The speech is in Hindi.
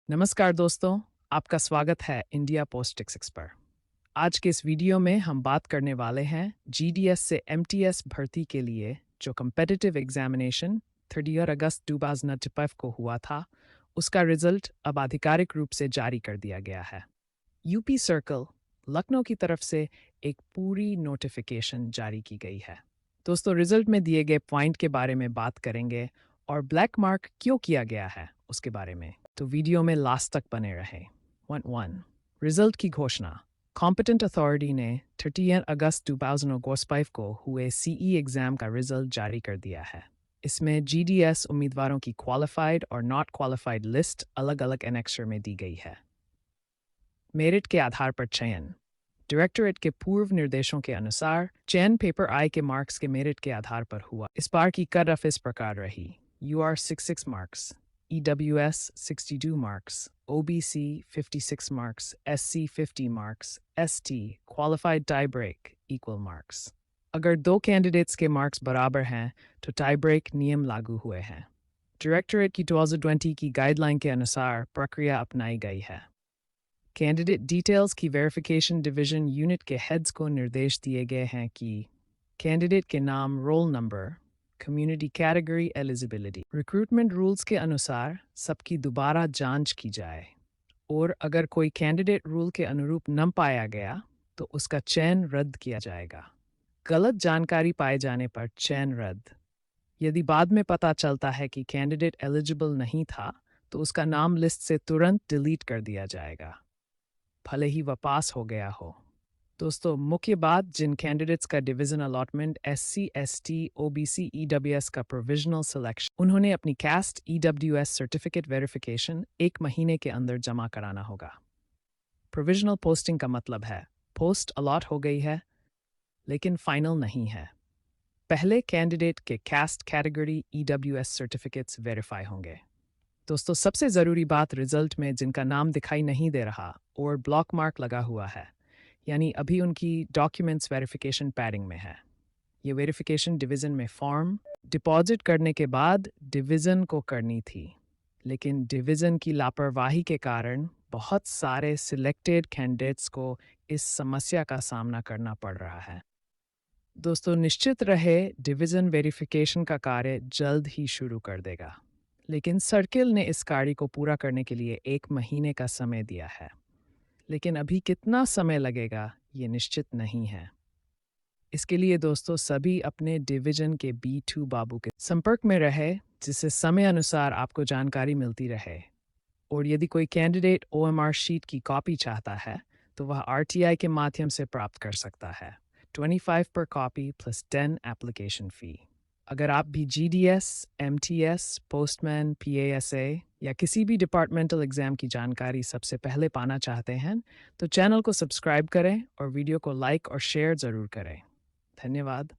नमस्कार दोस्तों, आपका स्वागत है इंडिया पोस्टिक्स पर। आज के इस वीडियो में हम बात करने वाले हैं जीडीएस से एमटीएस भर्ती के लिए जो कम्पिटिटिव एग्जामिनेशन 30 अगस्त 2025 को हुआ था, उसका रिजल्ट अब आधिकारिक रूप से जारी कर दिया गया है। यूपी सर्कल लखनऊ की तरफ से एक पूरी नोटिफिकेशन जारी की गई है। दोस्तों, रिजल्ट में दिए गए पॉइंट के बारे में बात करेंगे और ब्लैक मार्क क्यों किया गया है उसके बारे में, तो वीडियो में लास्ट तक बने रहे। 1 रिजल्ट की घोषणा। कॉम्पिटेंट अथॉरिटी ने 30 अगस्त 2025 को हुए सीई एग्जाम का रिजल्ट जारी कर दिया है। इसमें जीडीएस उम्मीदवारों की क्वालिफाइड और नॉट क्वालिफाइड लिस्ट अलग अलग एनेक्सर में दी गई है। मेरिट के आधार पर चयन। डायरेक्टरेट के पूर्व निर्देशों के अनुसार चयन पेपर आई के मार्क्स के मेरिट के आधार पर हुआ। इस बार की कट ऑफ इस प्रकार रही: UR 66 marks, EWS 62 marks, OBC 56 marks, SC 50 marks, ST qualified tie break equal marks. अगर दो कैंडिडेट्स के मार्क्स बराबर हैं तो टाई ब्रेक नियम लागू हुए हैं। डायरेक्टरेट की 2020 की गाइडलाइन के अनुसार प्रक्रिया अपनाई गई है। कैंडिडेट डिटेल्स की वेरिफिकेशन डिवीजन यूनिट के हेड्स को निर्देश दिए गए हैं कि कैंडिडेट के नाम, roll number, community category, eligibility, recruitment rules के अनुसार सबकी दोबारा जांच की जाए और अगर कोई कैंडिडेट रूल के अनुरूप न पाया गया तो उसका चयन रद्द किया जाएगा। गलत जानकारी पाए जाने पर चयन रद्द। यदि बाद में पता चलता है कि कैंडिडेट एलिजिबल नहीं था तो उसका नाम लिस्ट से तुरंत डिलीट कर दिया जाएगा, भले ही वह पास हो गया हो। दोस्तों, मुख्य बात, जिन कैंडिडेट्स का division allotment SC, ST, OBC, EWS का प्रोविजनल सिलेक्शन, उन्होंने अपनी कास्ट ईडब्ल्यूएस सर्टिफिकेट वेरिफिकेशन 1 महीने के अंदर जमा कराना होगा। प्रोविजनल पोस्टिंग का मतलब है पोस्ट अलॉट हो गई है लेकिन फाइनल नहीं है। पहले कैंडिडेट के caste category EWS certificates verify होंगे। दोस्तों, सबसे ज़रूरी बात, रिजल्ट में जिनका नाम दिखाई नहीं दे रहा और ब्लॉक मार्क लगा हुआ है, यानी अभी उनकी डॉक्यूमेंट्स वेरिफिकेशन पैडिंग में है। ये वेरिफिकेशन डिवीज़न में फॉर्म डिपॉजिट करने के बाद डिवीज़न को करनी थी, लेकिन डिवीज़न की लापरवाही के कारण बहुत सारे सिलेक्टेड कैंडिडेट्स को इस समस्या का सामना करना पड़ रहा है। दोस्तों, निश्चित रहे डिवीज़न वेरिफिकेशन का कार्य जल्द ही शुरू कर देगा, लेकिन सर्किल ने इस कार्य को पूरा करने के लिए 1 महीने का समय दिया है। लेकिन अभी कितना समय लगेगा ये निश्चित नहीं है। इसके लिए दोस्तों सभी अपने डिवीजन के B2 बाबू के संपर्क में रहे, जिससे समय अनुसार आपको जानकारी मिलती रहे। और यदि कोई कैंडिडेट OMR शीट की कॉपी चाहता है तो वह RTI के माध्यम से प्राप्त कर सकता है। 25 पर कॉपी प्लस 10 एप्लीकेशन फ़ी। अगर आप भी GDS, MTS, पोस्टमैन, PASA या किसी भी डिपार्टमेंटल एग्जाम की जानकारी सबसे पहले पाना चाहते हैं तो चैनल को सब्सक्राइब करें और वीडियो को लाइक और शेयर ज़रूर करें। धन्यवाद।